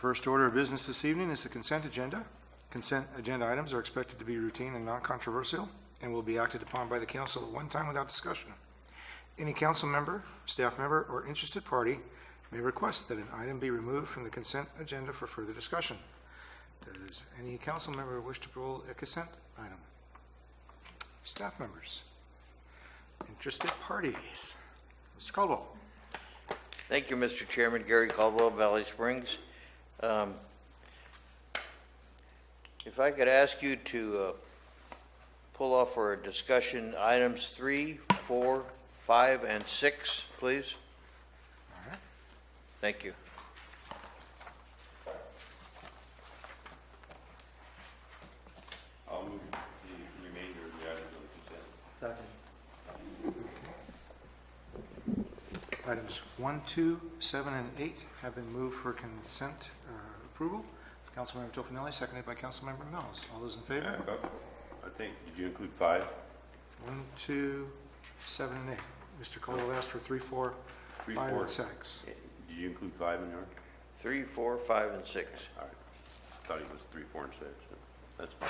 first order of business this evening is the consent agenda. Consent agenda items are expected to be routine and non-controversial and will be acted upon by the council at one time without discussion. Any council member, staff member, or interested party may request that an item be removed from the consent agenda for further discussion. Does any council member wish to pull a consent item? Staff members? Interested parties? Mr. Caldwell. Thank you, Mr. Chairman. Gary Caldwell, Valley Springs. If I could ask you to pull off for discussion items 3, 4, 5, and 6, please. All right. Thank you. I'll move the remainder of the items on consent. Second. Items 1, 2, 7, and 8 have been moved for consent approval. Councilmember Tofinelli, seconded by Councilmember Mills. All those in favor? I think, did you include 5? 1, 2, 7, and 8. Mr. Caldwell asked for 3, 4, 3, 5, 4. and 6. Did you include 5 in yours? 3, 4, 5, and 6. All right. I thought it was 3, 4, and 6. That's fine.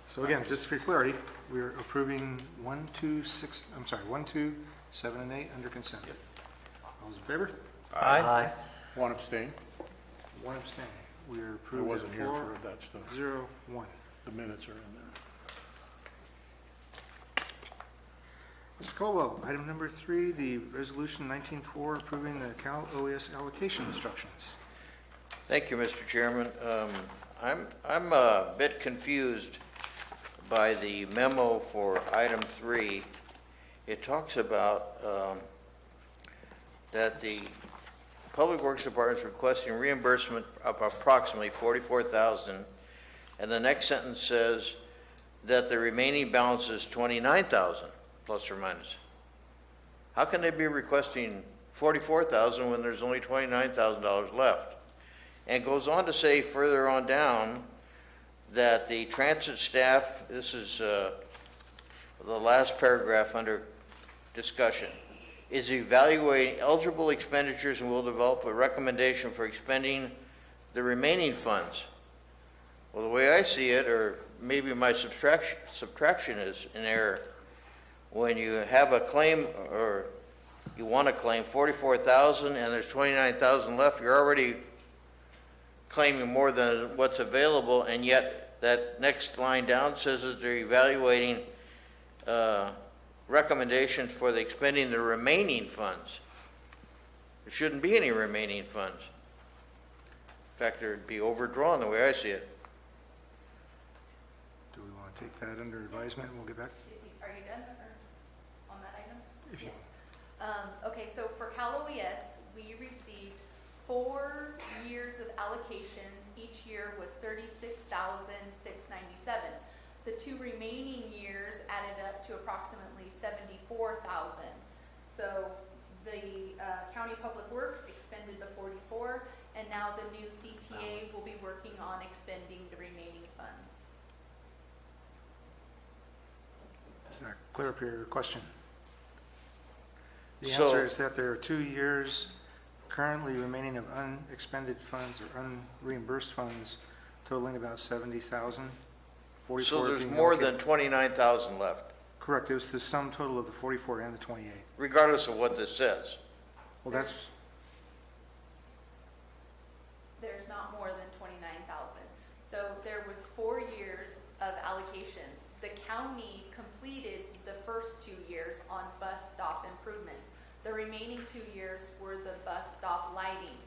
So again, just for clarity, we're approving 1, 2, 7, and 8 under consent. Yep. All those in favor? Aye. One abstain. 1 abstaining. We are I approving wasn't here 4, for that stuff. 0, 1. The minutes are in there. Mr. Caldwell, item number 3, the resolution 19-4 approving the Cal OES allocation instructions. Thank you, Mr. Chairman. I'm a bit confused by the memo for item 3. It talks about that the Public Works Department is requesting reimbursement of approximately $44,000, and the next sentence says that the remaining balance is $29,000 plus or minus. How can they be requesting $44,000 when there's only $29,000 left? And goes on to say further on down that the transit staff, this is the last paragraph under discussion, is evaluating eligible expenditures and will develop a recommendation for expending the remaining funds. Well, the way I see it, or maybe my subtraction is in error, when you have a claim or you want to claim $44,000 and there's $29,000 left, you're already claiming more than what's available, and yet that next line down says that they're evaluating recommendations for the expending the remaining funds. There shouldn't be any remaining funds. In fact, there'd be overdrawn the way I see it. Do we want to take that under advisement and we'll get back? Are you done on that item? If you- Yes. Okay, so for Cal OES, we received 4 years of allocations. Each year was $36,697. The 2 remaining years added up to approximately $74,000. So the County Public Works expended the 44, and now the new CTAs will be working on expending the remaining funds. Does that clear up your question? The So- answer is that there are 2 years currently remaining of unexpended funds or unreimbursed funds totaling about $70,000. So there's being more allocated. than $29,000 left, Correct. It was the sum total of the 44 and the 28. regardless of what this says. Well, that's, There's not more than 29,000. So there was 4 years of allocations. The county completed the first 2 years on bus stop improvements. The remaining 2 years were the bus stop lighting.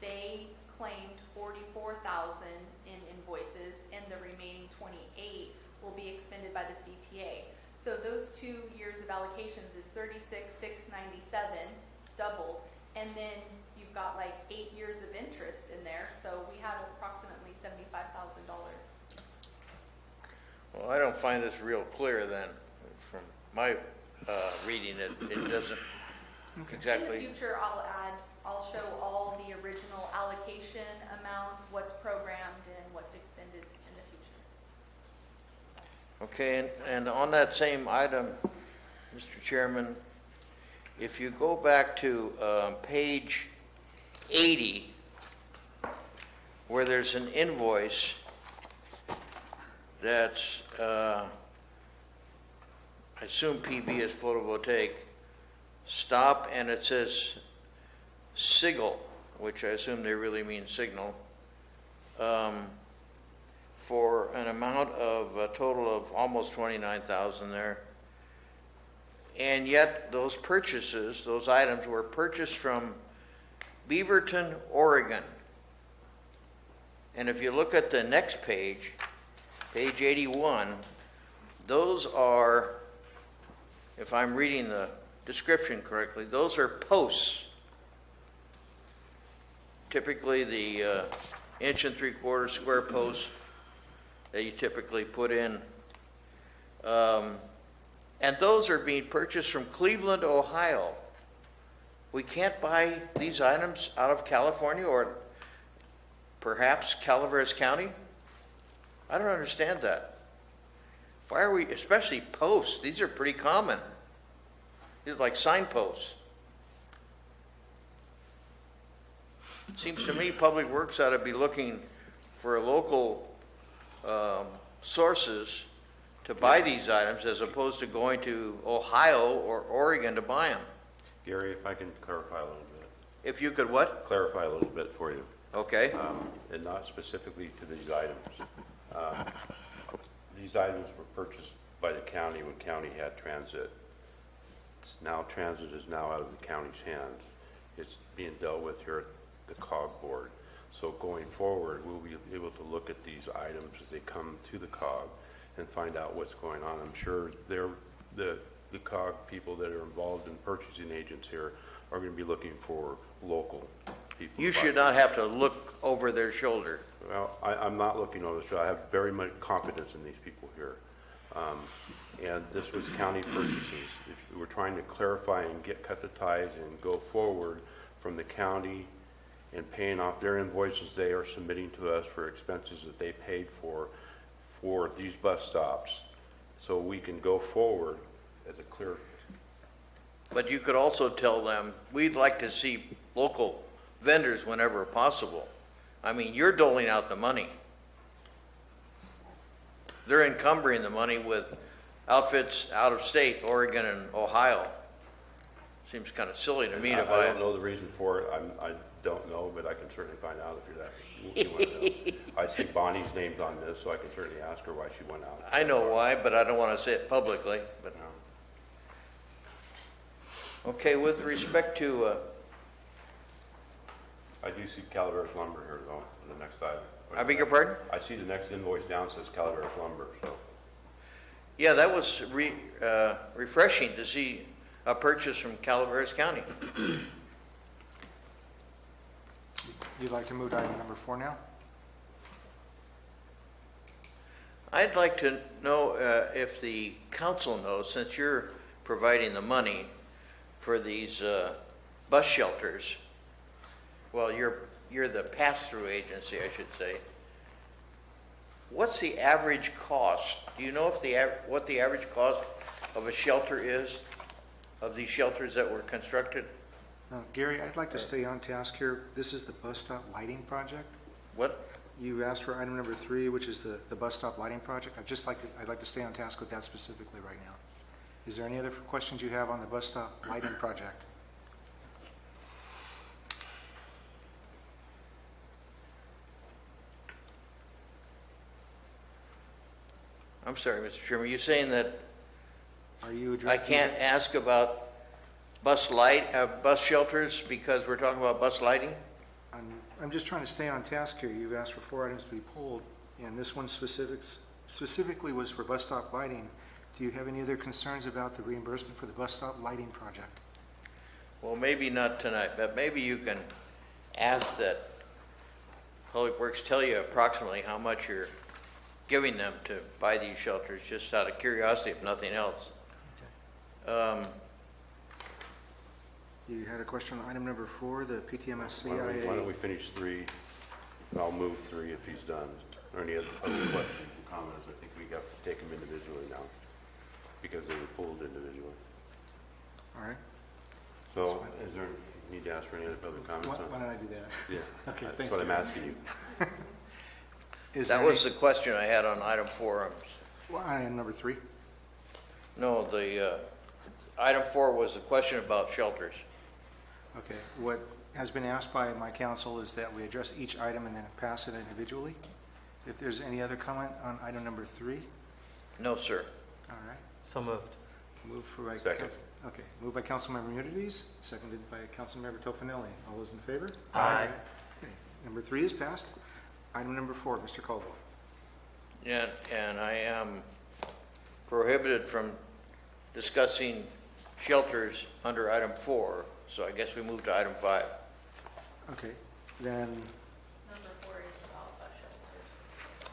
They claimed 44,000 in invoices, and the remaining 28 will be expended by the CTA. So those 2 years of allocations is 36,697 doubled, and then you've got like 8 years of interest in there. So we had approximately $75,000. Well, I don't find this real clear then, from my reading it. It doesn't In the exactly. future, I'll show all the original allocation amounts, what's programmed and what's expended in the future. Okay, and on that same item, Mr. Chairman, if you go back to page 80, where there's an invoice that's, I assume PV is photovoltaic, stop, and it says Sigel, which I assume they really mean signal, for an amount of a total of almost 29,000 there. And yet those purchases, those items were purchased from Beaverton, Oregon. And if you look at the next page, page 81, those are, if I'm reading the description correctly, those are posts. Typically the 1 3/4 square posts that you typically put in. And those are being purchased from Cleveland, Ohio. We can't buy these items out of California or perhaps Calaveras County? I don't understand that. Why are we, especially posts, these are pretty common. These are like signposts. Seems to me Public Works ought to be looking for local sources to buy these items as opposed to going to Ohio or Oregon to buy them. Gary, if I can clarify a little bit. If you could what? Clarify a little bit for you, Okay. and not specifically to these items. These items were purchased by the county when county had transit. Now transit is now out of the county's hands. It's being dealt with here at the COG board. So going forward, we'll be able to look at these items as they come to the COG and find out what's going on. I'm sure the COG people that are involved in purchasing agents here are going to be looking for local people. You should not have to look over their shoulder. Well, I'm not looking over the shoulder. I have very much confidence in these people here. And this was county purchases. If we're trying to clarify and cut the ties and go forward from the county and paying off their invoices they are submitting to us for expenses that they paid for these bus stops, so we can go forward as a clear. But you could also tell them, we'd like to see local vendors whenever possible. I mean, you're doling out the money. They're encumbering the money with outfits out of state, Oregon and Ohio. Seems kind of silly to me to I buy don't it. know the reason for it. I don't know, but I can certainly find out if you're that. You wanna know. I see Bonnie's name's on this, so I can certainly ask her why she went out. I know why, but I don't want to say it publicly, but. Okay, with respect to, I do see Calaveras lumber here though, in the next item. I beg your pardon? I see the next invoice down says Calaveras lumber, so. Yeah, that was refreshing to see a purchase from Calaveras County. You'd like to move to item number 4 now? I'd like to know if the council knows, since you're providing the money for these bus shelters, well, you're the pass-through agency, I should say. What's the average cost? Do you know if what the average cost of a shelter is, of these shelters that were constructed? Gary, I'd like to stay on task here. This is the bus stop lighting project. What? You asked for item number 3, which is the bus stop lighting project. I'd like to stay on task with that specifically right now. Is there any other questions you have on the bus stop lighting project? I'm sorry, Mr. Chairman, you're saying that Are you I addressing? can't ask about bus shelters because we're talking about bus lighting? I'm just trying to stay on task here. You've asked for 4 items to be pulled, and this one specifically was for bus stop lighting. Do you have any other concerns about the reimbursement for the bus stop lighting project? Well, maybe not tonight, but maybe you can ask that Public Works tell you approximately how much you're giving them to buy these shelters, just out of curiosity, if nothing else. You had a question on item number 4, the PTMS Why don't CIA. we finish 3, and I'll move 3 if he's done. Or any other questions and comments? I think we got to take them individually now, because they were pulled individually. All right. So is there need to ask for any other public comments Why on? don't I do that? Yeah, Okay, that's thanks. what I'm Gary. asking you. Is That there was any- the question I had on item 4. Well, item number 3. No, the, item 4 was the question about shelters. Okay, what has been asked by my council is that we address each item and then pass it individually. If there's any other comment on item number 3, No, sir. all right. So moved. Move for by. Second. Okay, moved by Councilmember Unities, seconded by Councilmember Tofinelli. All those in favor? Aye. Okay, number 3 is passed. Item number 4, Mr. Caldwell. Yeah, and I am prohibited from discussing shelters under item 4, so I guess we move to item 5. Okay, then, Number 4 is about bus shelters.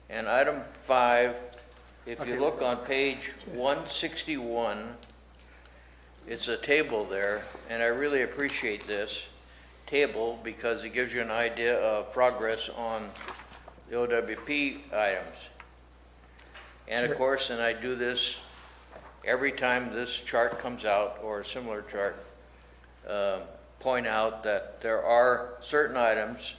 And item 5, if you Okay. look on page 161, it's a table there, and I really appreciate this table because it gives you an idea of progress on the OWP items. And of course, and I do this every time this chart comes out, or a similar chart, point out that there are certain items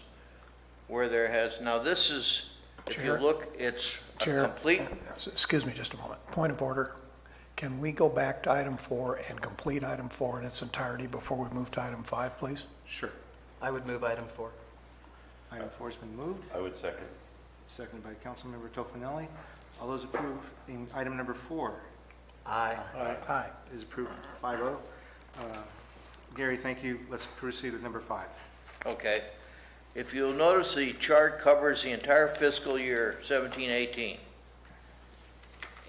where there has, now this is, if you Chair? look, it's a Chair, complete, excuse me just a moment. Point of order. Can we go back to item 4 and complete item 4 in its entirety before we move to item 5, please? sure. I would move item 4. Item 4 has been moved, I would second. seconded by Councilmember Tofinelli. All those approve in item number 4 Aye. Aye. is approved 5-0. Gary, thank you. Let's proceed with number 5. okay. If you'll notice, the chart covers the entire fiscal year 17-18.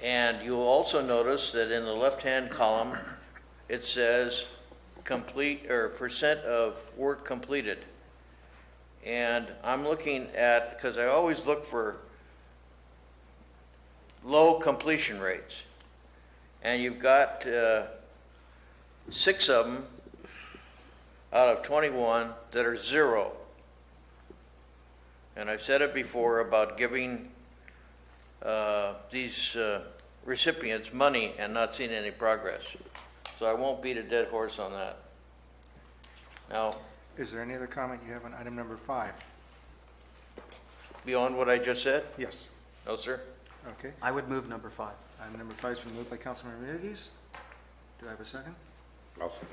And you'll also notice that in the left-hand column, it says complete, or percent of work completed. And I'm looking at, because I always look for low completion rates. And you've got 6 of them out of 21 that are 0. And I've said it before about giving these recipients money and not seeing any progress. So I won't beat a dead horse on that. Now, Is there any other comment you have on item number 5? beyond what I just said? Yes. No, sir? Okay. I would move number 5. Item number 5 has been moved by Councilmember Unities. Do I have a second? I'll second.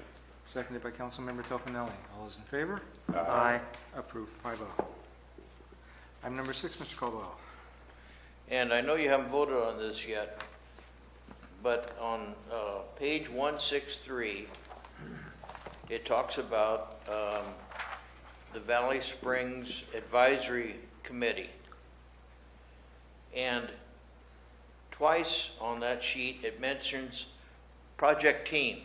Seconded by Councilmember Tofinelli. All those in favor? Aye. Approved 5-0. Item number 6, Mr. Caldwell. And I know you haven't voted on this yet, but on page 163, it talks about the Valley Springs Advisory Committee. And twice on that sheet, it mentions project team,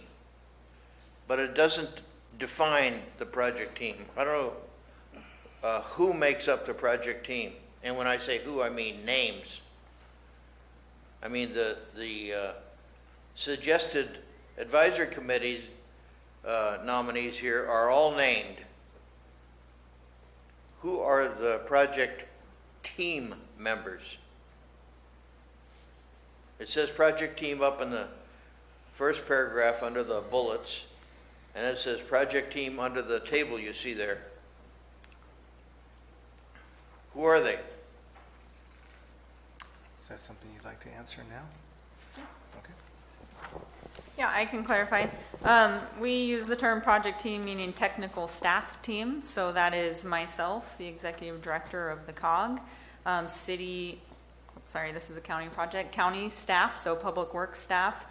but it doesn't define the project team. I don't know who makes up the project team. And when I say who, I mean names. I mean the suggested advisory committee nominees here are all named. Who are the project team members? It says project team up in the first paragraph under the bullets, and it says project team under the table you see there. Who are they? Is that something you'd like to answer now? Okay. Yeah, I can clarify. We use the term project team meaning technical staff team, so that is myself, the executive director of the COG, this is a county project, county staff, so public works staff,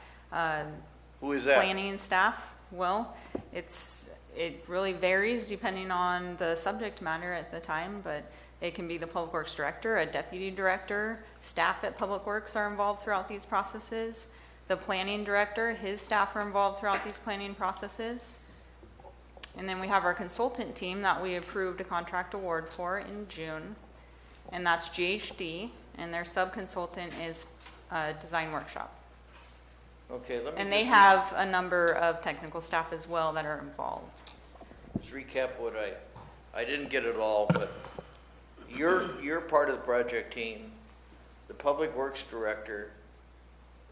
Who is that? planning staff. Well, it really varies depending on the subject matter at the time, but it can be the public works director, a deputy director, staff at public works are involved throughout these processes. The planning director, his staff are involved throughout these planning processes. And then we have our consultant team that we approved a contract award for in June. And that's GHD, and their sub-consultant is Design Workshop. Okay, let me And they just have a number of technical staff as well that are involved. just recap what I didn't get it all, but you're part of the project team. The public works director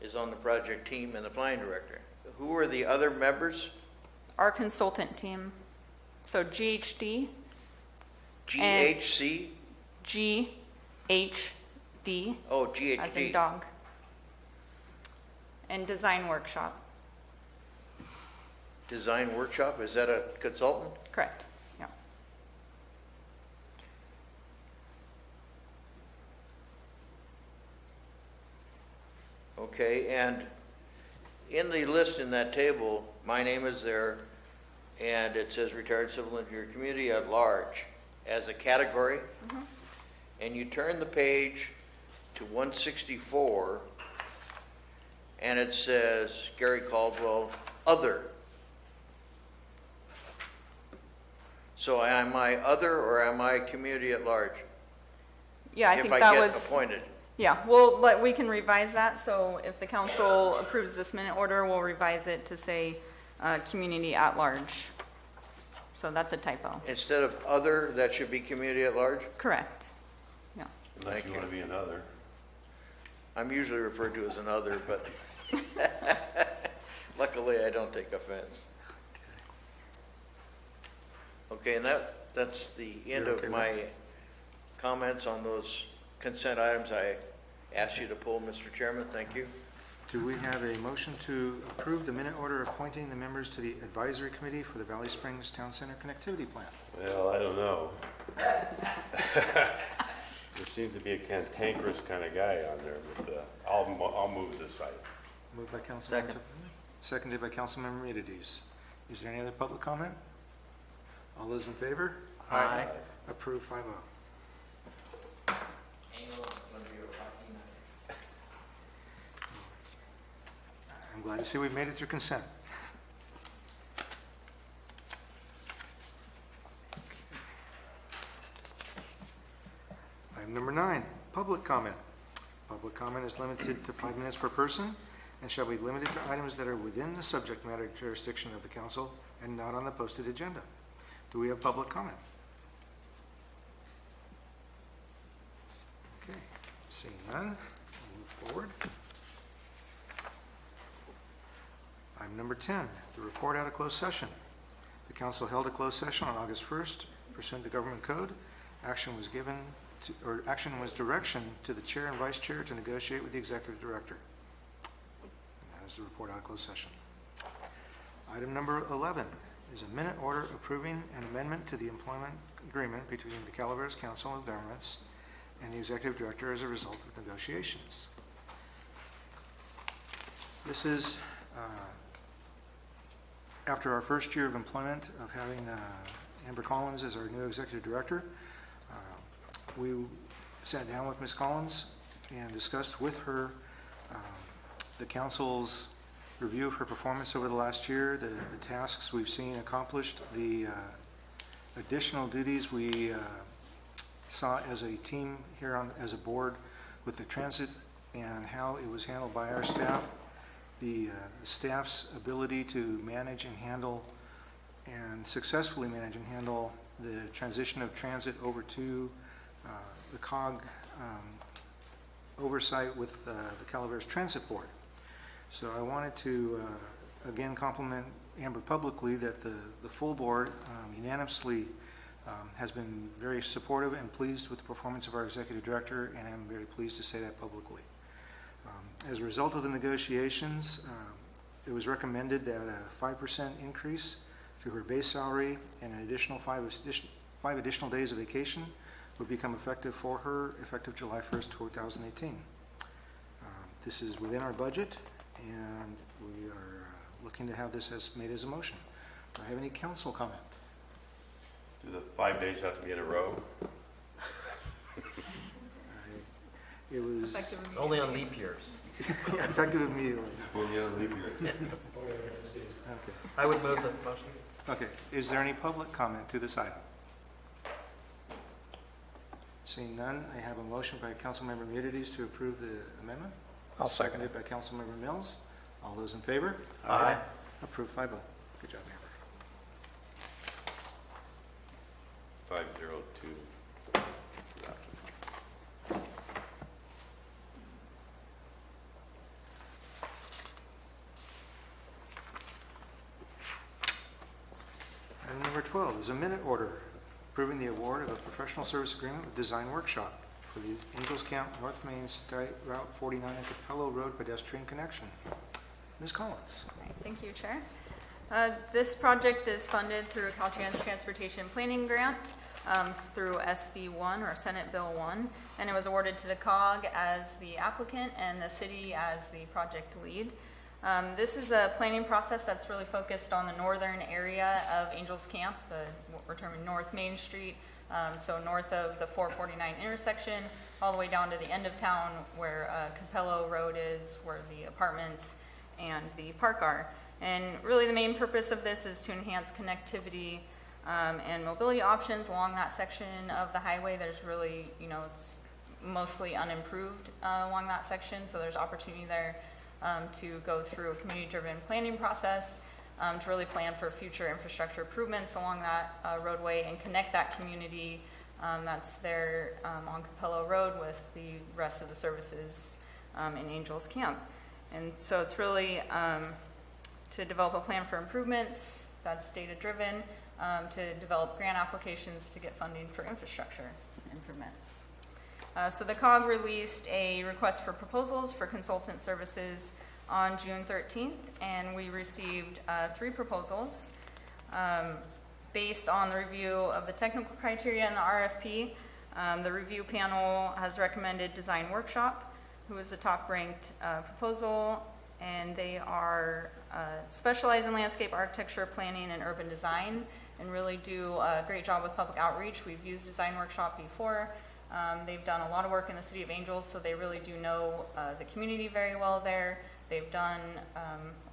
is on the project team and the planning director. Who are the other members? our consultant team, so GHD, GHC? GHD, Oh, as in GHD. dog, and design workshop, Design Workshop, is that a consultant? correct, yeah. Okay, and in the list in that table, my name is there, and it says retired civil engineer, community at large, as a category. And you turn the page to 164, and it says Gary Caldwell, other. So am I other, or am I community at large? Yeah, I think If I that get was, appointed. yeah, we can revise that, so if the council approves this minute order, we'll revise it to say, community at large. So that's a typo, Instead of other, that should be community at large? correct, yeah. Unless Thank you you. want to be another. I'm usually referred to as an other, but luckily I don't take offense. Okay, and that's the end You're okay of with my comments on those consent items I asked you to pull, Mr. Chairman. Thank you. Do we have a motion to approve the minute order appointing the members to the advisory committee for the Valley Springs Town Center Connectivity Plan? Well, I don't know. There seems to be a cantankerous kind of guy on there, but I'll move this item. Moved by Councilmember. Second. Seconded by Councilmember Munides. Is there any other public comment? All those in favor? Aye. Approved 5-0. I'm glad to see we've made it through consent. Item number 9, public comment. Public comment is limited to 5 minutes per person and shall be limited to items that are within the subject matter jurisdiction of the council and not on the posted agenda. Do we have public comment? Okay, seeing none, we'll move forward. Item number 10, the report out of closed session. The council held a closed session on August 1st pursuant to government code. Action was direction to the chair and vice chair to negotiate with the executive director. And that is the report out of closed session. Item number 11 is a minute order approving an amendment to the employment agreement between the Calaveras Council of Governments and the executive director as a result of negotiations. This is after our first year of employment of having Amber Collins as our new executive director. We sat down with Ms. Collins and discussed with her the council's review of her performance over the last year, the tasks we've seen accomplished, the additional duties we saw as a team here as a board with the transit and how it was handled by our staff, the staff's ability to manage and handle and successfully manage and handle the transition of transit over to the COG oversight with the Calaveras Transit Board. So I wanted to again compliment Amber publicly that the full board unanimously has been very supportive and pleased with the performance of our executive director, and I'm very pleased to say that publicly. As a result of the negotiations, it was recommended that a 5% increase to her base salary and an additional five additional days of vacation would become effective for her effective July 1st, 2018. This is within our budget, and we are looking to have this made as a motion. Do I have any council comment? Do the 5 days have to be in a row? It was Effective Only on leap years. effective immediately. Well, yeah, leave your. Okay. I would move the motion. Okay, is there any public comment to this item? Seeing none, I have a motion by Councilmember Munides to approve the amendment. I'll second it. Seconded by Councilmember Mills. All those in favor? Aye. Approved 5-0. Good job, Amber. 502. 12 is a minute order approving the award of a professional service agreement with Design Workshop for the Angels Camp North Main State Route 49 and Capello Road pedestrian connection. Ms. Collins. Right, thank you, Chair. This project is funded through Caltrans Transportation Planning Grant through SB 1 or Senate Bill 1, and it was awarded to the COG as the applicant and the city as the project lead. This is a planning process that's really focused on the northern area of Angels Camp, what we're terming North Main Street, so north of the 449 intersection, all the way down to the end of town where Capello Road is, where the apartments and the park are. And really the main purpose of this is to enhance connectivity and mobility options along that section of the highway. There's really, it's mostly unimproved along that section, so there's opportunity there to go through a community-driven planning process to really plan for future infrastructure improvements along that roadway and connect that community that's there on Capello Road with the rest of the services in Angels Camp. And so it's really to develop a plan for improvements that's data-driven, to develop grant applications to get funding for infrastructure improvements. So the COG released a request for proposals for consultant services on June 13th, and we received 3 proposals. Based on the review of the technical criteria in the RFP, the review panel has recommended Design Workshop, who is the top-ranked proposal, and they are specialize in landscape architecture, planning, and urban design, and really do a great job with public outreach. We've used Design Workshop before. They've done a lot of work in the City of Angels, so they really do know the community very well there. They've done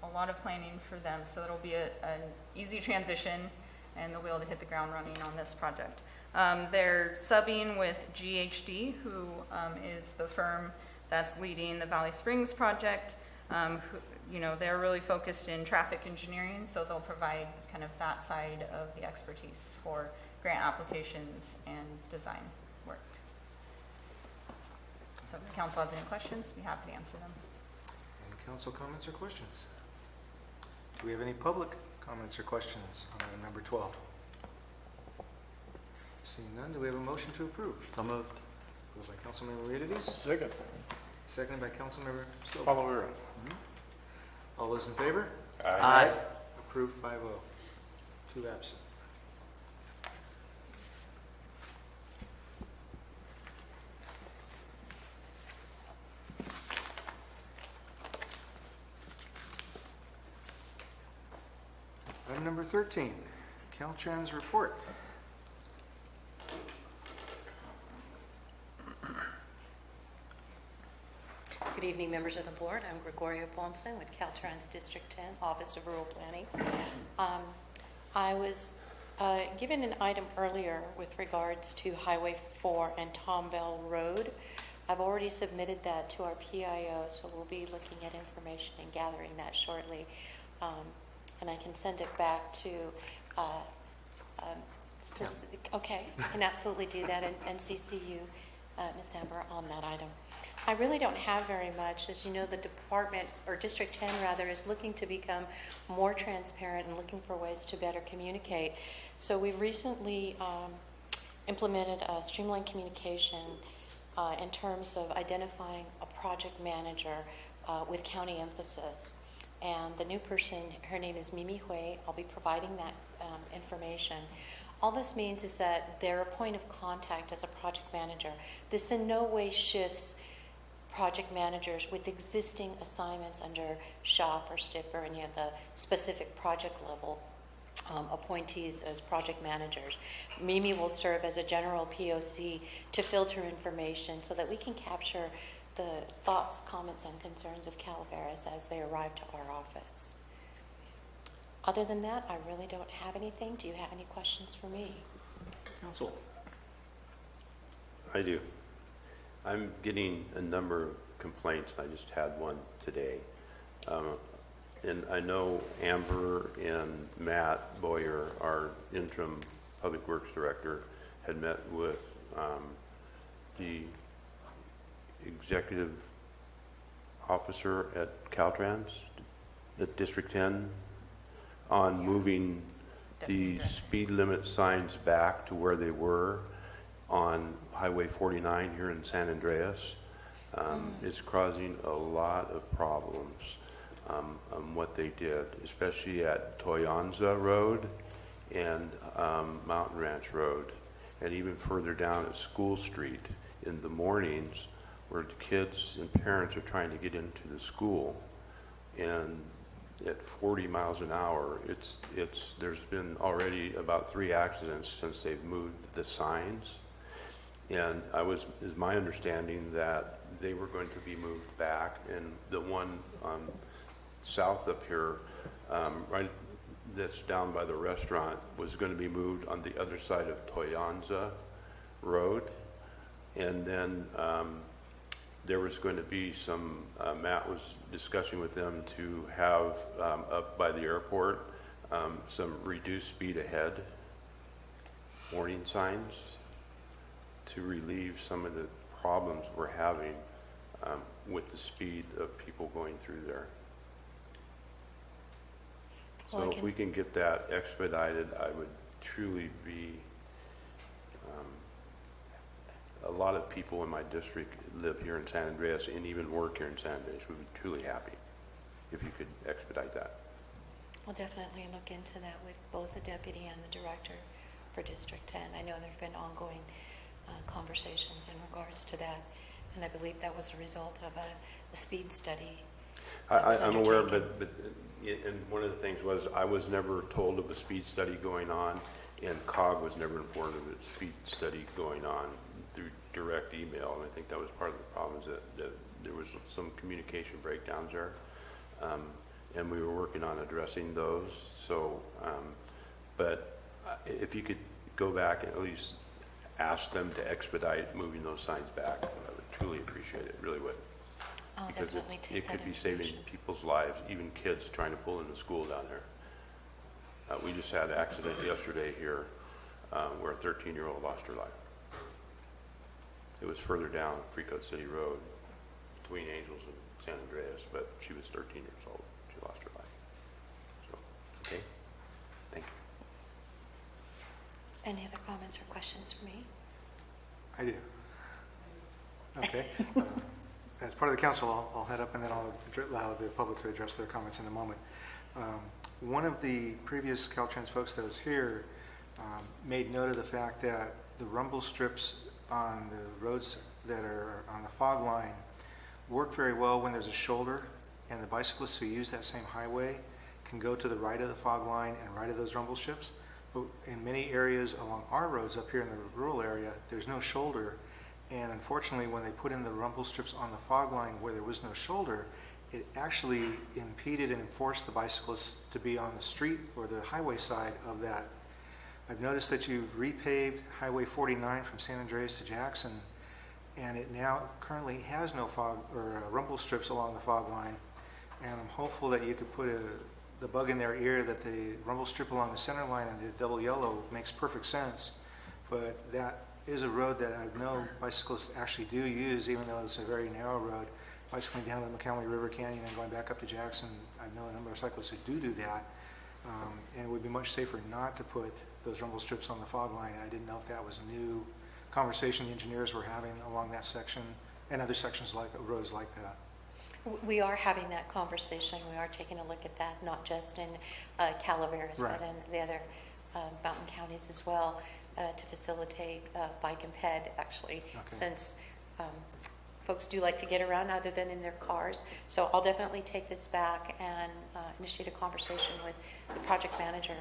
a lot of planning for them, so it'll be an easy transition, and they'll be able to hit the ground running on this project. They're subbing with GHD, who is the firm that's leading the Valley Springs project. They're really focused in traffic engineering, so they'll provide kind of that side of the expertise for grant applications and design work. So if the council has any questions, be happy to answer them. Any council comments or questions? Do we have any public comments or questions on item number 12? Seeing none, do we have a motion to approve? So moved. Moved by Councilmember Reedides, Second. seconded by Councilmember Silva. Calavera. All those in favor? Aye. Approved 5-0. 2 absent. Item number 13, Caltrans report. Good evening, members of the board. I'm Gregoria Ponson with Caltrans District 10, Office of Rural Planning. I was given an item earlier with regards to Highway 4 and Tombell Road. I've already submitted that to our PIO, so we'll be looking at information and gathering that shortly. And I can send it back to, okay, I can absolutely do that and CC you, Ms. Amber, on that item. I really don't have very much. As you know, the department, or District 10 rather, is looking to become more transparent and looking for ways to better communicate. So we've recently implemented a streamlined communication in terms of identifying a project manager with county emphasis. And the new person, her name is Mimi Hui. I'll be providing that information. All this means is that they're a point of contact as a project manager. This in no way shifts project managers with existing assignments under SHOP or STIP or any of the specific project level appointees as project managers. Mimi will serve as a general POC to filter information so that we can capture the thoughts, comments, and concerns of Calaveras as they arrive to our office. Other than that, I really don't have anything. Do you have any questions for me? Council. I do. I'm getting a number of complaints. I just had one today. And I know Amber and Matt Boyer, our interim Public Works Director, had met with the executive officer at Caltrans, the District 10, on moving deputy the director. speed limit signs back to where they were on Highway 49 here in San Andreas. It's causing a lot of problems on what they did, especially at Toyanza Road and Mountain Ranch Road, and even further down at School Street in the mornings where the kids and parents are trying to get into the school. And at 40 miles an hour, there's been already about 3 accidents since they've moved the signs. And is my understanding that they were going to be moved back, and the one south up here, right, that's down by the restaurant, was going to be moved on the other side of Toyanza Road. And then there was going to be some, Matt was discussing with them to have up by the airport some reduced speed ahead warning signs to relieve some of the problems we're having with the speed of people going through there. Well, So if we can get that expedited, I would truly be, a lot of people in my district live here in San Andreas and even work here in San Andreas would be truly happy if you could expedite that. We'll definitely look into that with both the deputy and the director for District 10. I know there have been ongoing conversations in regards to that, and I believe that was a result of a speed study. I'm aware, but and one of the things was I was never told of a speed study going on, and COG was never informed of a speed study going on through direct email, and I think that was part of the problem, is that there was some communication breakdowns there, and we were working on addressing those. So, but if you could go back and at least ask them to expedite moving those signs back, I would truly appreciate it, really would. I'll Because definitely take it that could be saving information. people's lives, even kids trying to pull into school down there. We just had an accident yesterday here where a 13-year-old lost her life. It was further down Freecoat City Road between Angels and San Andreas, but she was 13 years old. She lost her life. So, okay, thank you. Any other comments or questions for me? I do. Okay. As part of the council, I'll head up and then I'll allow the public to address their comments in a moment. One of the previous Caltrans folks that was here made note of the fact that the rumble strips on the roads that are on the fog line work very well when there's a shoulder, and the bicyclists who use that same highway can go to the right of the fog line and right of those rumble strips. But in many areas along our roads up here in the rural area, there's no shoulder. And unfortunately, when they put in the rumble strips on the fog line where there was no shoulder, it actually impeded and forced the bicyclists to be on the street or the highway side of that. I've noticed that you've repaved Highway 49 from San Andreas to Jackson, and it now currently has no fog or rumble strips along the fog line. And I'm hopeful that you could put the bug in their ear that the rumble strip along the center line and the double yellow makes perfect sense. But that is a road that I know bicyclists actually do use, even though it's a very narrow road. Bicycling down the McKinley River Canyon and going back up to Jackson, I know a number of cyclists who do that. And it would be much safer not to put those rumble strips on the fog line. I didn't know if that was a new conversation the engineers were having along that section and other sections like roads like that. We are having that conversation. We are taking a look at that, not just in Calaveras, Right. but in the other mountain counties as well, to facilitate bike and ped, actually, since folks do like to get around other than in their cars. So I'll definitely take this back and initiate a conversation with the project manager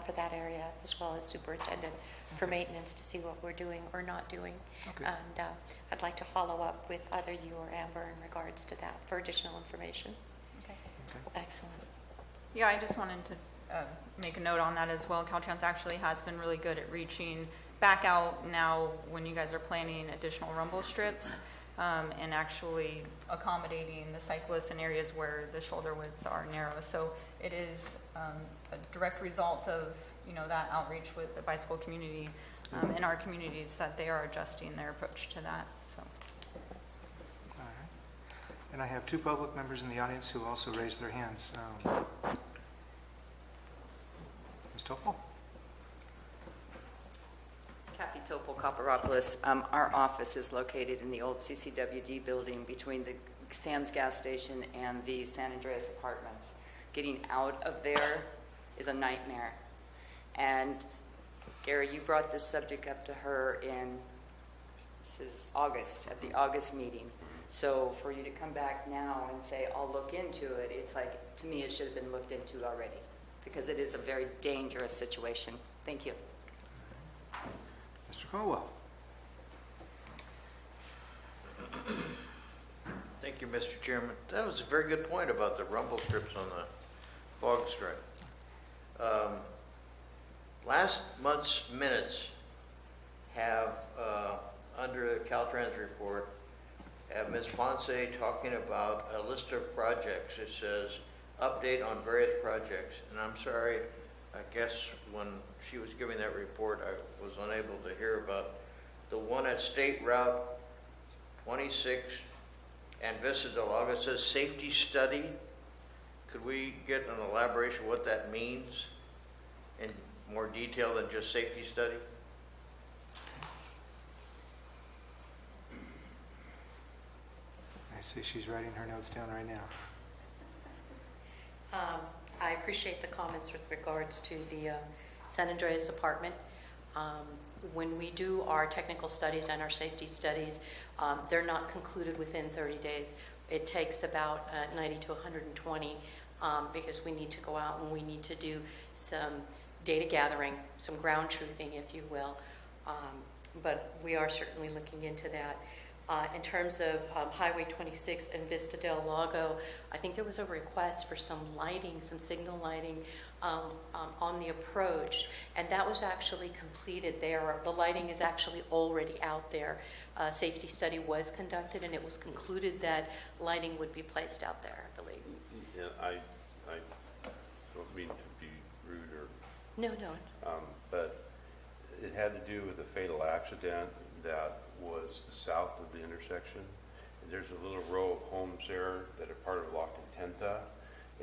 for that area, as well as superintendent for maintenance, to see what we're doing or not doing. Okay. And I'd like to follow up with either you or Amber in regards to that for additional information. Okay. Excellent. Yeah, I just wanted to make a note on that as well. Caltrans actually has been really good at reaching back out now when you guys are planning additional rumble strips, and actually accommodating the cyclists in areas where the shoulder widths are narrow. So it is a direct result of that outreach with the bicycle community in our communities, that they are adjusting their approach to that. So. All right. And I have two public members in the audience who also raised their hands. Ms. Topol? Topol-Copperopolis. Our office is located in the old CCWD building between the Sam's gas station and the San Andreas Apartments. Getting out of there is a nightmare. And Gary, you brought this subject up to her this is August, at the August meeting. So for you to come back now and say, I'll look into it, it's like, to me, it should have been looked into already, because it is a very dangerous situation. Thank you. Mr. Caldwell. Thank you, Mr. Chairman. That was a very good point about the rumble strips on the fog stripe. Last month's minutes have, under the Caltrans report, have Ms. Ponce talking about a list of projects. It says, update on various projects. And I'm sorry, I guess when she was giving that report, I was unable to hear about the one at State Route 26 and Vista del Lago. It says safety study. Could we get an elaboration of what that means in more detail than just safety study? I see she's writing her notes down right now. I appreciate the comments with regards to the San Andreas apartment. When we do our technical studies and our safety studies, they're not concluded within 30 days. It takes about 90 to 120 because we need to go out and we need to do some data gathering, some ground truthing, if you will. But we are certainly looking into that. In terms of Highway 26 and Vista del Lago, I think there was a request for some lighting, some signal lighting on the approach, and that was actually completed there. The lighting is actually already out there. Safety study was conducted, and it was concluded that lighting would be placed out there, I believe. Yeah, I don't mean to be rude or, No. but it had to do with a fatal accident that was south of the intersection. And there's a little row of homes there that are part of La Contenta,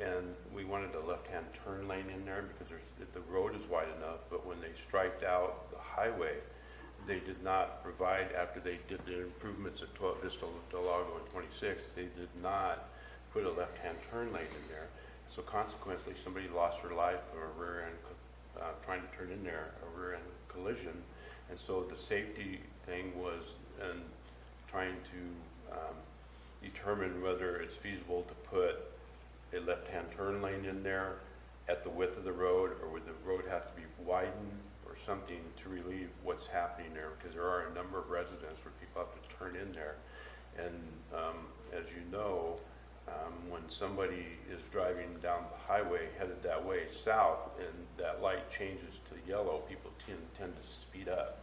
and we wanted a left-hand turn lane in there because the road is wide enough, but when they striped out the highway, they did not provide, after they did the improvements at 12 Vista del Lago and 26, they did not put a left-hand turn lane in there. So consequently, somebody lost their life or a rear end, trying to turn in there, a rear end collision. And so the safety thing was trying to determine whether it's feasible to put a left-hand turn lane in there at the width of the road, or would the road have to be widened or something to relieve what's happening there, because there are a number of residents where people have to turn in there. And as you know, when somebody is driving down the highway headed that way south and that light changes to yellow, people tend to speed up,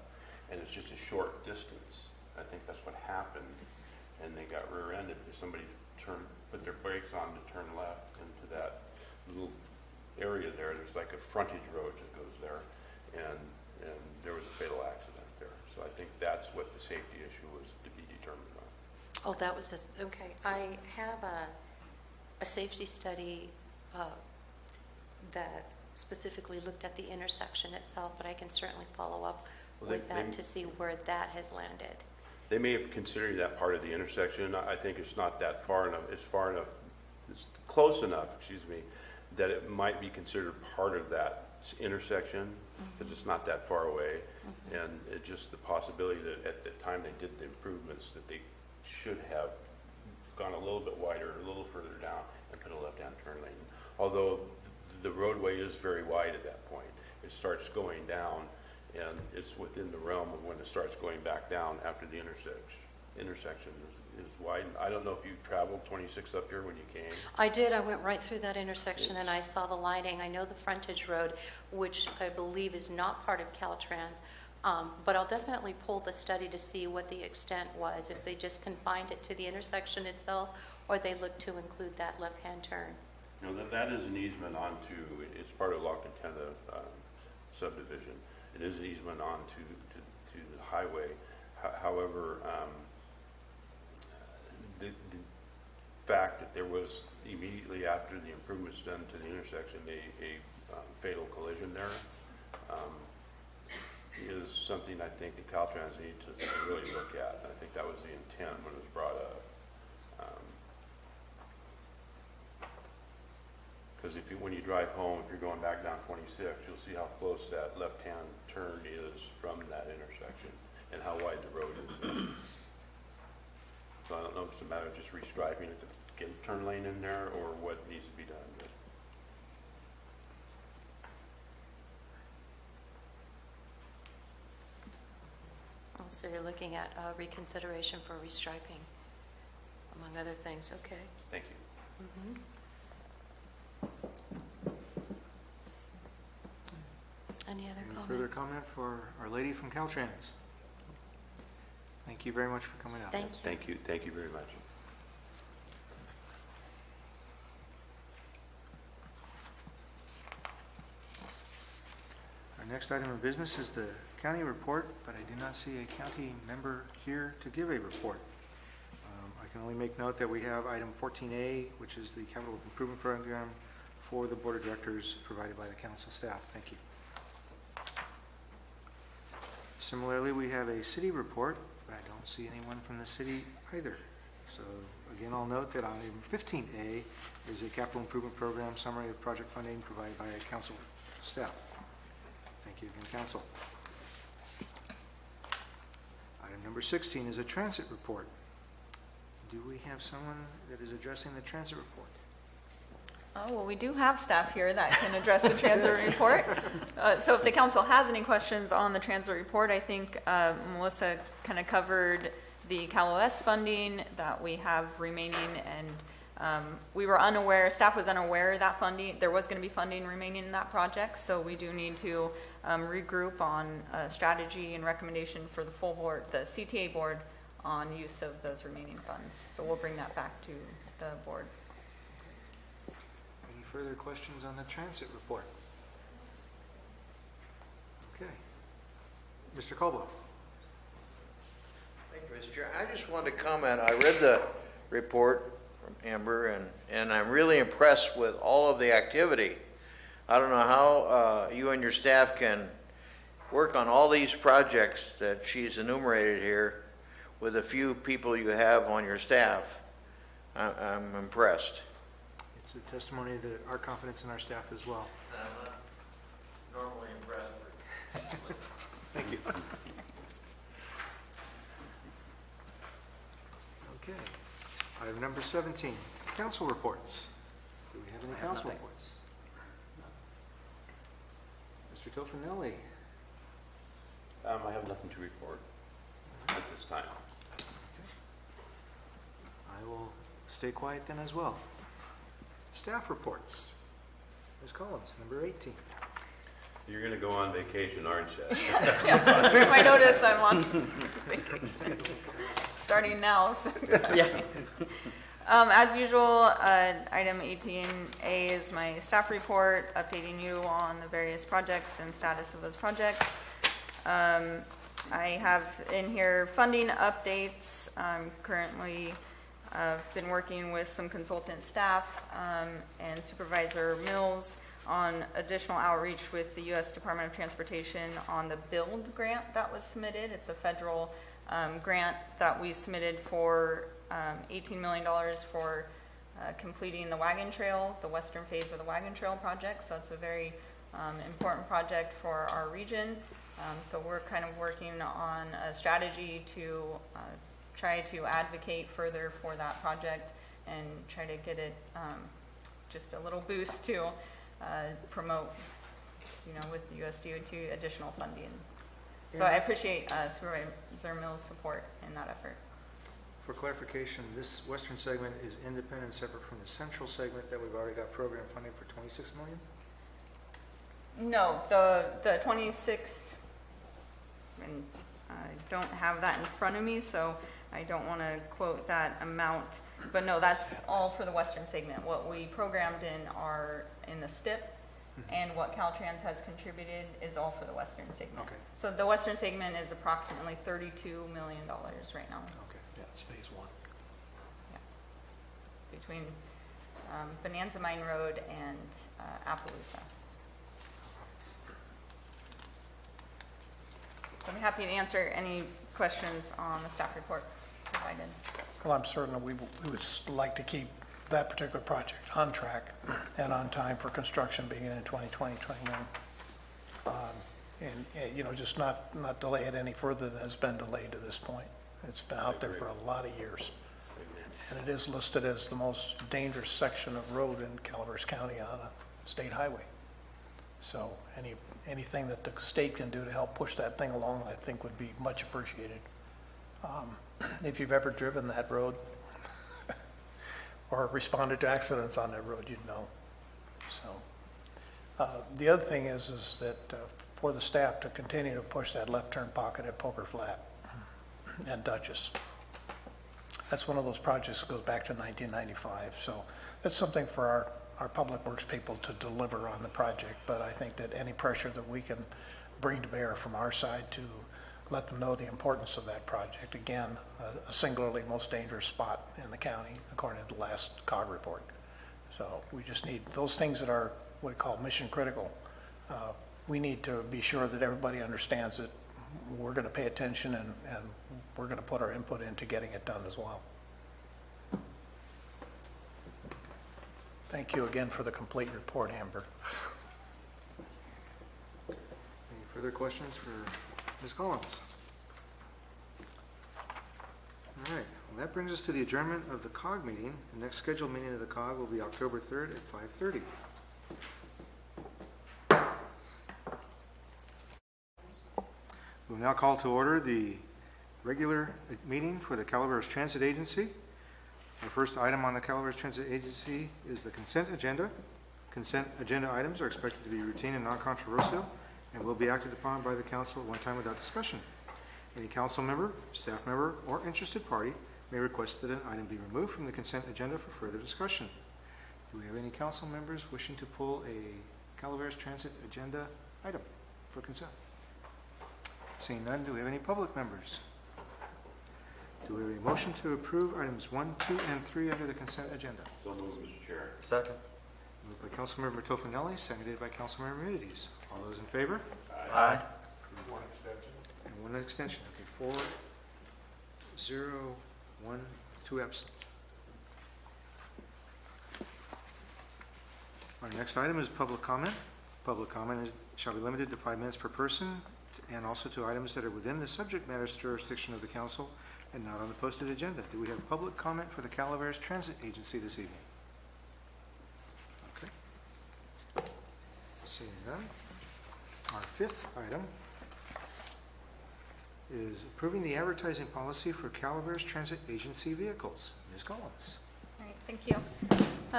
and it's just a short distance. I think that's what happened, and they got rear-ended because somebody put their brakes on to turn left into that little area there. There's like a frontage road that goes there, and there was a fatal accident there. So I think that's what the safety issue was to be determined on. Oh, that was okay. I have a safety study that specifically looked at the intersection itself, but I can certainly follow up with that to see where that has landed. They may have considered that part of the intersection. I think it's not that far enough. It's far enough, it's close enough, that it might be considered part of that intersection, because it's not that far away. And it's just the possibility that at the time they did the improvements that they should have gone a little bit wider, a little further down, and put a left-hand turn lane. Although the roadway is very wide at that point. It starts going down, and it's within the realm of when it starts going back down after the intersection is widened. I don't know if you traveled 26 up here when you came. I did. I went right through that intersection and I saw the lighting. I know the frontage road, which I believe is not part of Caltrans, but I'll definitely pull the study to see what the extent was, if they just confined it to the intersection itself, or they look to include that left-hand turn. You know, that is an easement onto, it's part of La Contenta subdivision. It is an easement onto to the highway. However, the fact that there was immediately after the improvements done to the intersection a fatal collision there, is something I think the Caltrans need to really look at. And I think that was the intent when it was brought up. Because when you drive home, if you're going back down 26, you'll see how close that left-hand turn is from that intersection and how wide the road is. So I don't know if it's a matter of just restriping it to get a turn lane in there or what needs to be done. But So you're looking at reconsideration for restriping, among other things, okay. thank you. Mhm. Any other Any comments? further comment for Our Lady from Caltrans? Thank you very much for coming out. Thank you. Thank you. Thank you very much. Our next item of business is the county report, but I do not see a county member here to give a report. I can only make note that we have item 14A, which is the capital improvement program for the board of directors provided by the council staff. Thank you. Similarly, we have a city report, but I don't see anyone from the city either. So again, I'll note that item 15A is a capital improvement program summary of project funding provided by council staff. Thank you again, council. Item number 16 is a transit report. Do we have someone that is addressing the transit report? Oh, well, we do have staff here that can address the transit report. So if the council has any questions on the transit report, I think Melissa kind of covered the CalOS funding that we have remaining, and we were unaware, staff was unaware that funding, there was going to be funding remaining in that project, so we do need to regroup on a strategy and recommendation for the full board, the CTA board, on use of those remaining funds. So we'll bring that back to the board. Any further questions on the transit report? Okay. Mr. Caldwell. Thank you, Mr. Chair. I just wanted to comment. I read the report from Amber, and I'm really impressed with all of the activity. I don't know how you and your staff can work on all these projects that she's enumerated here with the few people you have on your staff. I'm impressed. It's a testimony to our confidence in our staff as well. I'm not normally impressed. Thank you. Okay. Item number 17, council reports. Do we have any council reports? Mr. Tofinelli. I have nothing to report at this time. I will stay quiet then as well. Staff reports. Ms. Collins, number 18. You're going to go on vacation, aren't you? Yes, this is my notice, I'm on vacation. Starting now. So. As usual, item 18A is my staff report, updating you on the various projects and status of those projects. I have in here funding updates. Currently, I've been working with some consultant staff and Supervisor Mills on additional outreach with the U.S. Department of Transportation on the BUILD grant that was submitted. It's a federal grant that we submitted for $18 million for completing the wagon trail, the western phase of the wagon trail project. So it's a very important project for our region. So we're kind of working on a strategy to try to advocate further for that project and try to get it just a little boost to promote, with the USDOT additional funding. So I appreciate Supervisor Mills' support in that effort. For clarification, this western segment is independent, separate from the central segment that we've already got program funding for $26 million? No, the 26, and I don't have that in front of me, so I don't want to quote that amount. But no, that's all for the western segment. What we programmed in the STIP and what Caltrans has contributed is all for the western segment. Okay. So the western segment is approximately $32 million right now. Okay. Yeah, it's phase one. Between Bonanza Mine Road and Appaloosa. I'm happy to answer any questions on the staff report provided. Well, I'm certain that we would like to keep that particular project on track and on time for construction beginning in 2020, 21. And just not delay it any further than it's been delayed to this point. It's been out there for a lot of years. And it is listed as the most dangerous section of road in Calaveras County on a state highway. So anything that the state can do to help push that thing along, I think would be much appreciated. If you've ever driven that road or responded to accidents on that road, you'd know. So the other thing is that for the staff to continue to push that left turn pocket at Poker Flat and Dutchess. That's one of those projects that goes back to 1995. So that's something for our public works people to deliver on the project. But I think that any pressure that we can bring to bear from our side to let them know the importance of that project. Again, a singularly most dangerous spot in the county, according to the last COG report. So we just need those things that are what we call mission critical. We need to be sure that everybody understands that we're going to pay attention and we're going to put our input into getting it done as well. Thank you again for the complete report, Amber. Any further questions for Ms. Collins? All right, well, that brings us to the adjournment of the COG meeting. The next scheduled meeting of the COG will be October 3rd at 5:30. We'll now call to order the regular meeting for the Calaveras Transit Agency. Our first item on the Calaveras Transit Agency is the consent agenda. Consent agenda items are expected to be routine and non-controversial and will be acted upon by the council at one time without discussion. Any council member, staff member, or interested party may request that an item be removed from the consent agenda for further discussion. Do we have any council members wishing to pull a Calaveras Transit agenda item for consent? Seeing none, do we have any public members? Do we have a motion to approve items 1, 2, and 3 under the consent agenda? So moved, Mr. Chair. Second. Moved by Councilmember Tofinelli, seconded by Councilmember Munides. All those in favor? Aye. And one extension. Okay, 4, 0, 1, 2 absent. Our next item is public comment. Public comment shall be limited to 5 minutes per person and also to items that are within the subject matter's jurisdiction of the council and not on the posted agenda. Do we have public comment for the Calaveras Transit Agency this evening? Okay. Seeing none. Our fifth item is approving the advertising policy for Calaveras Transit Agency vehicles. Ms. Collins. All right, thank you.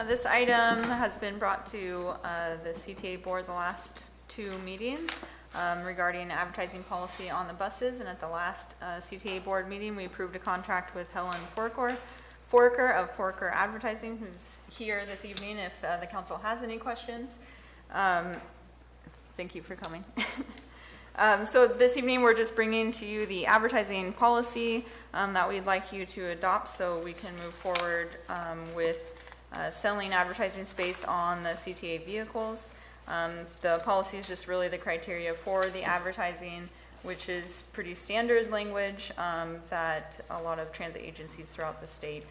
This item has been brought to the CTA board the last 2 meetings regarding advertising policy on the buses. And at the last CTA board meeting, we approved a contract with Helen Forker of Forker Advertising, who's here this evening if the council has any questions. Thank you for coming. So this evening, we're just bringing to you the advertising policy that we'd like you to adopt so we can move forward with selling advertising space on the CTA vehicles. The policy is just really the criteria for the advertising, which is pretty standard language that a lot of transit agencies throughout the state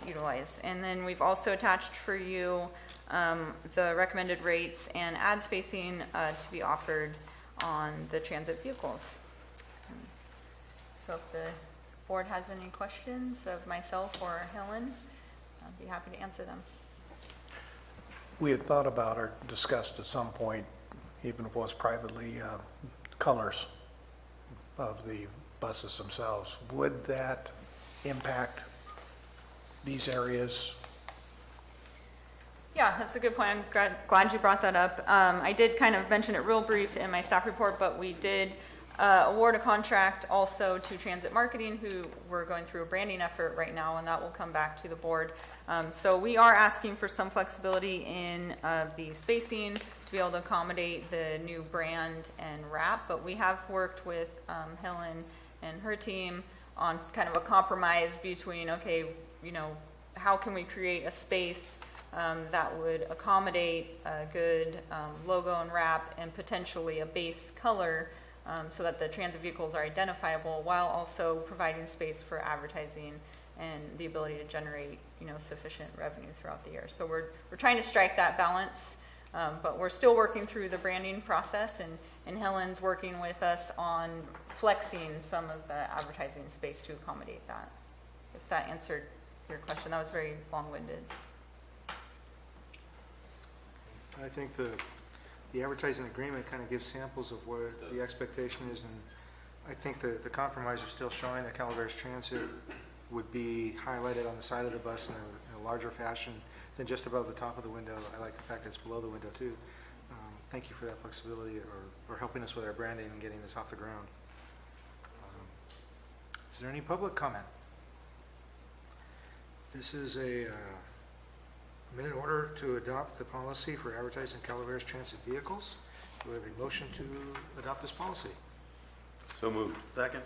utilize. And then we've also attached for you the recommended rates and ad spacing to be offered on the transit vehicles. So if the board has any questions of myself or Helen, I'd be happy to answer them. We had thought about or discussed at some point, even if it was privately, colors of the buses themselves. Would that impact these areas? Yeah, that's a good point. I'm glad you brought that up. I did kind of mention it real brief in my staff report, but we did award a contract also to Transit Marketing, who we're going through a branding effort right now, and that will come back to the board. So we are asking for some flexibility in the spacing to be able to accommodate the new brand and wrap, but we have worked with Helen and her team on kind of a compromise between, okay, you know, how can we create a space that would accommodate a good logo and wrap and potentially a base color so that the transit vehicles are identifiable while also providing space for advertising and the ability to generate, sufficient revenue throughout the year. So we're trying to strike that balance, but we're still working through the branding process, and Helen's working with us on flexing some of the advertising space to accommodate that. If that answered your question, that was very long-winded. I think the advertising agreement kind of gives samples of what the expectation is, and I think the compromise is still showing that Calaveras Transit would be highlighted on the side of the bus in a larger fashion than just above the top of the window. I like the fact that it's below the window too. Thank you for that flexibility or helping us with our branding and getting this off the ground. Is there any public comment? This is a minute order to adopt the policy for advertising Calaveras Transit vehicles. Do we have a motion to adopt this policy? So moved. Second?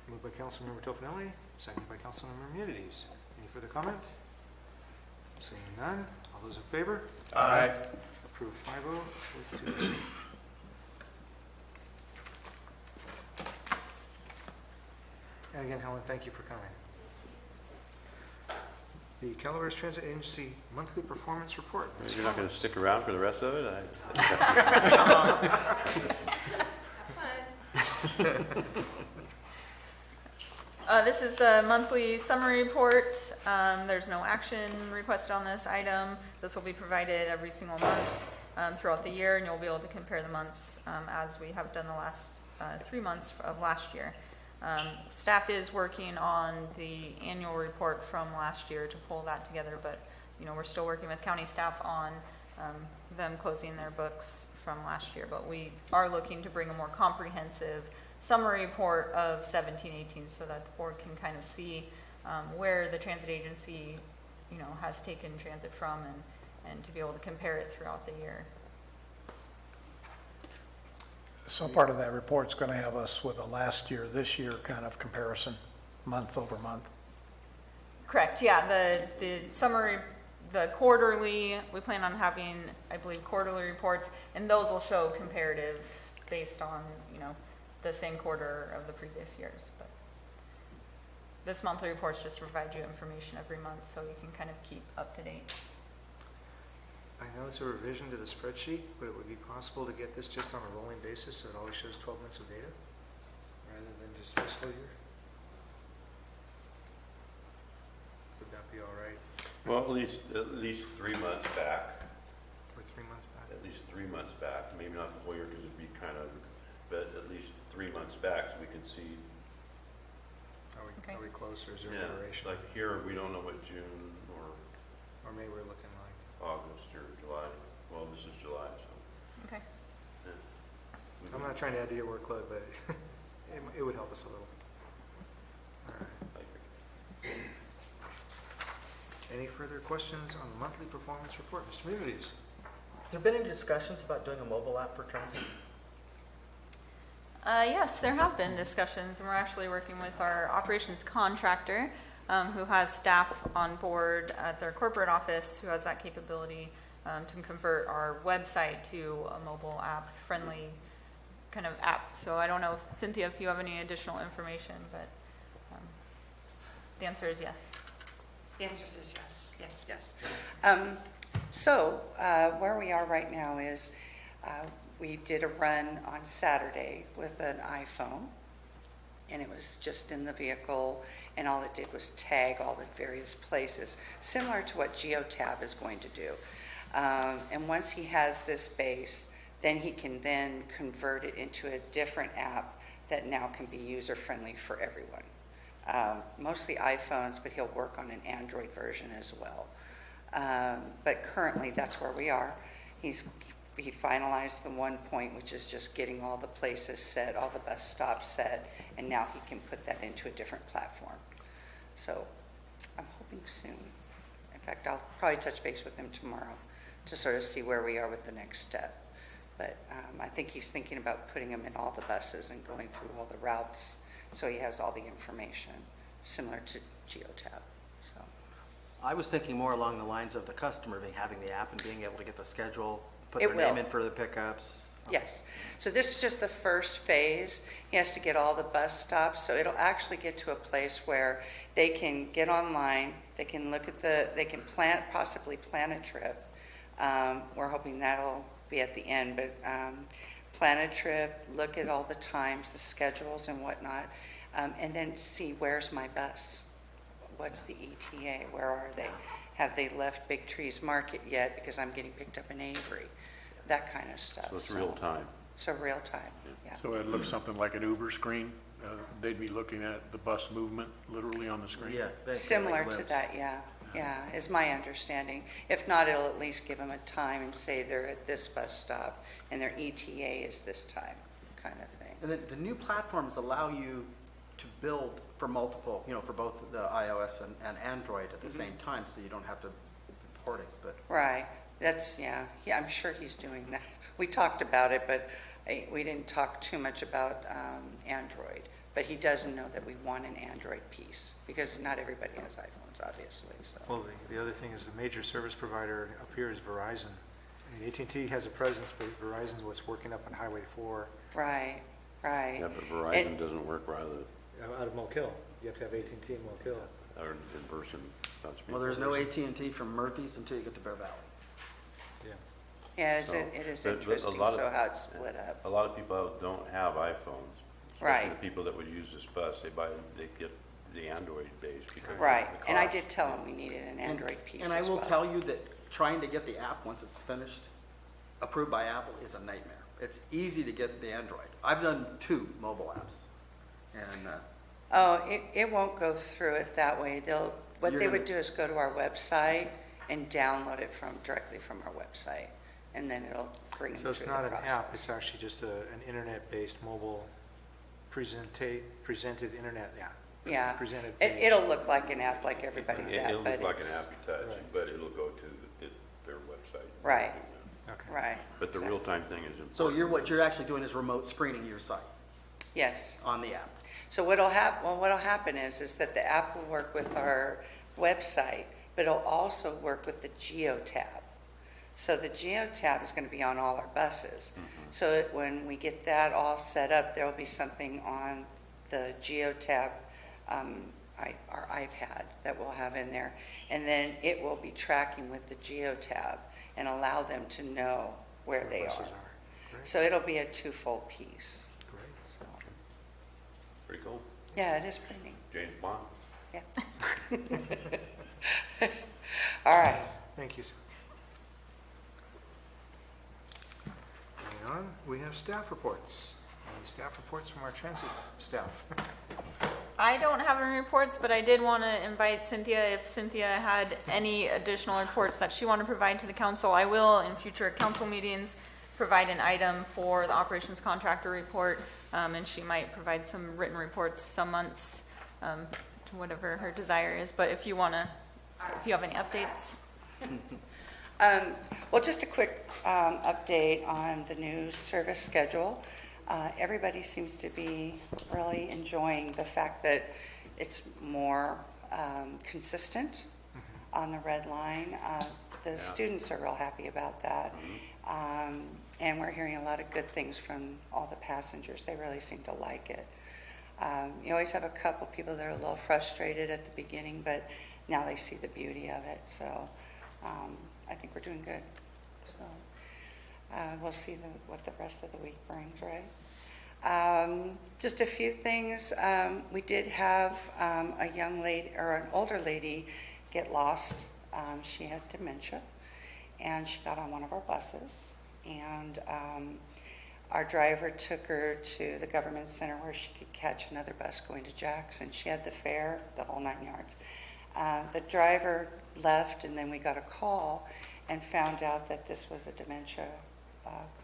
Moved by Councilmember Tofinelli, seconded by Councilmember Munides. Any further comment? Seeing none, all those in favor? Aye. Approved 5-0 with 2 abstain. And again, Helen, thank you for coming. The Calaveras Transit Agency Monthly Performance Report. You're not going to stick around for the rest of it? This is the monthly summary report. There's no action requested on this item. This will be provided every single month throughout the year, and you'll be able to compare the months as we have done the last 3 months of last year. Staff is working on the annual report from last year to pull that together, but we're still working with county staff on them closing their books from last year. But we are looking to bring a more comprehensive summary report of 17-18 so that the board can kind of see where the transit agency has taken transit from and to be able to compare it throughout the year. So part of that report's going to have us with a last year, this year kind of comparison, month over month. Correct, yeah, the summary, the quarterly, we plan on having, I believe, quarterly reports, and those will show comparative based on, the same quarter of the previous years. But this monthly reports just provide you information every month so you can kind of keep up to date. I know it's a revision to the spreadsheet, but it would be possible to get this just on a rolling basis so it always shows 12 months of data rather than just fiscal year? Would that be all right? Well, at least 3 months back. Or 3 months back? At least 3 months back. Maybe not the whole year because it'd be kind of, but at least 3 months back so we can see. Okay. Are we close or is there Yeah, iteration? like here, we don't know what June or Or maybe we're looking like, August or July. Well, this is July, so. Okay. Yeah. I'm not trying to add to your workload, but it would help us a little. All right. Any further questions on the monthly performance report? Mr. Munides? Have there been any discussions about doing a mobile app for transit? Yes, there have been discussions, and we're actually working with our operations contractor who has staff on board at their corporate office who has that capability to convert our website to a mobile app friendly kind of app. So I don't know, if, Cynthia, if you have any additional information, but the answer is yes. The answer is yes, yes. Where we are right now is we did a run on Saturday with an iPhone, and it was just in the vehicle, and all it did was tag all the various places, similar to what Geotab is going to do. And once he has this base, then he can then convert it into a different app that now can be user-friendly for everyone. Mostly iPhones, but he'll work on an Android version as well. But currently, that's where we are. He finalized the one point, which is just getting all the places set, all the bus stops set, and now he can put that into a different platform. So I'm hoping soon. In fact, I'll probably touch base with him tomorrow to sort of see where we are with the next step. But I think he's thinking about putting them in all the buses and going through all the routes so he has all the information, similar to Geotab. So I was thinking more along the lines of the customer having the app and being able to get the schedule, put It their name will. in for the pickups. Yes. So this is just the first phase. He has to get all the bus stops, so it'll actually get to a place where they can get online, they can look at they can possibly plan a trip. We're hoping that'll be at the end, but plan a trip, look at all the times, the schedules and whatnot, and then see where's my bus? What's the ETA? Where are they? Have they left Big Trees Market yet? Because I'm getting picked up in Avery. That kind of stuff. So it's real time. So real time, yeah. So it looks something like an Uber screen. They'd be looking at the bus movement literally on the screen. Yeah. basically Similar like to limbs. that, yeah, yeah, is my understanding. If not, it'll at least give them a time and say they're at this bus stop and their ETA is this time, kind of thing. And then the new platforms allow you to build for multiple, for both the iOS and Android at the same time, so you don't have to port it, but. Right, that's, yeah, I'm sure he's doing that. We talked about it, but we didn't talk too much about Android. But he does know that we want an Android piece, because not everybody has iPhones, obviously, so. Well, the other thing is the major service provider up here is Verizon. I mean, AT&T has a presence, but Verizon's what's working up on Highway 4 Right. Yeah, but Verizon doesn't work rather, out of Moke Hill. You have to have AT&T in Moke Hill. or in person. Well, there's no AT&T from Murphy's until you get to Bear Valley. Yeah. Yeah, So, it is but a interesting, lot of- so how it's split up. A lot of people don't have iPhones. especially Right. The people that would use this bus, they get the Android base because of Right, the and I cost. did tell him we needed an Android piece as And I will well. tell you that trying to get the app, once it's finished, approved by Apple, is a nightmare. It's easy to get the Android. I've done 2 mobile apps. And Oh, it won't go through it that way. What You're they gonna- would do is go to our website and download it directly from our website, and then it'll bring them So it's through the not an process. app, it's actually just an internet-based mobile presented internet app. Yeah, Presented page. it'll look like an app, like everybody's app, It'll but look like an it's- app you touch, Right. but it'll go to their website. Right. Okay. Right. But the exactly. real-time thing is important. so what you're actually doing is remote screening your site Yes. on the app. So what'll happen is that the app will work with our website, but it'll also work with the Geo tab. So the Geo tab is going to be on all our buses. So when we get that all set up, there'll be something on the Geo tab, our iPad that we'll have in there. And then it will be tracking with the Geo tab and allow them to know where they buses are. Great, So it'll be a twofold piece. great. So, Pretty cool. yeah, it is pretty neat. James Bond. Yeah. All right. Thank you, sir. Moving on, we have staff reports. Any staff reports from our transit staff? I don't have any reports, but I did want to invite Cynthia, if Cynthia had any additional reports that she wanted to provide to the council. I will, in future council meetings, provide an item for the operations contractor report, and she might provide some written reports some months, to whatever her desire is. But if you have any updates. Well, just a quick update on the new service schedule. Everybody seems to be really enjoying the fact that it's more consistent on the red line. The students are real happy about that. And we're hearing a lot of good things from all the passengers. They really seem to like it. You always have a couple people that are a little frustrated at the beginning, but now they see the beauty of it. So I think we're doing good. So we'll see what the rest of the week brings, right? Just a few things. We did have a young lady, or an older lady, get lost. She had dementia, and she got on one of our buses. And our driver took her to the government center where she could catch another bus going to Jackson. She had the fare, the whole 9 yards. The driver left, and then we got a call and found out that this was a dementia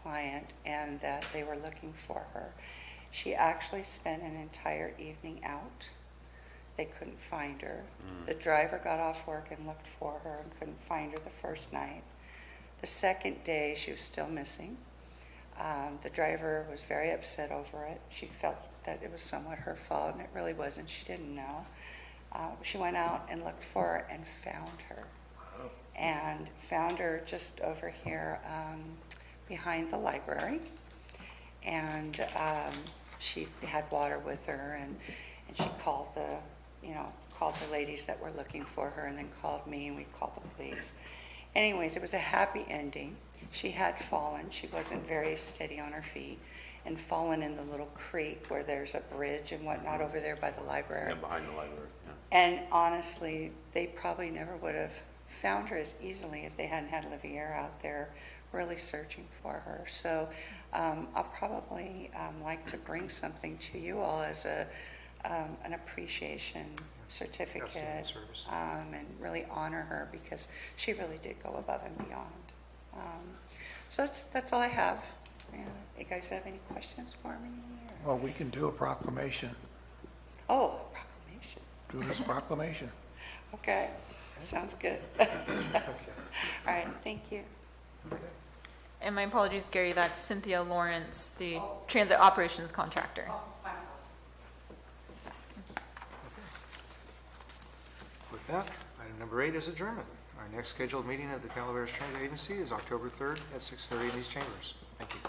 client and that they were looking for her. She actually spent an entire evening out. They couldn't find her. The driver got off work and looked for her and couldn't find her the first night. The second day, she was still missing. The driver was very upset over it. She felt that it was somewhat her fault, and it really wasn't. She didn't know. She went out and looked for her and found her. And found her just over here behind the library. and she had water with her, and she called called the ladies that were looking for her, and then called me, and we called the police. Anyways, it was a happy ending. She had fallen. She wasn't very steady on her feet, and fallen in the little creek where there's a bridge and whatnot over there by the library. And behind the library, yeah. And honestly, they probably never would have found her as easily if they hadn't had Livier out there really searching for her. So I'll probably like to bring something to you all as an appreciation certificate, Outstanding service. and really honor her because she really did go above and beyond. So that's all I have. Yeah. You guys have any questions for me? Or? Well, we can do a proclamation. Oh, a proclamation. Do this proclamation. Okay, sounds good. All right, thank you. And my apologies, Gary, that's Cynthia Lawrence, the transit operations contractor. With that, item number 8 is adjournment. Our next scheduled meeting of the Calaveras Transit Agency is October 3rd at 6:30 in these chambers. Thank you.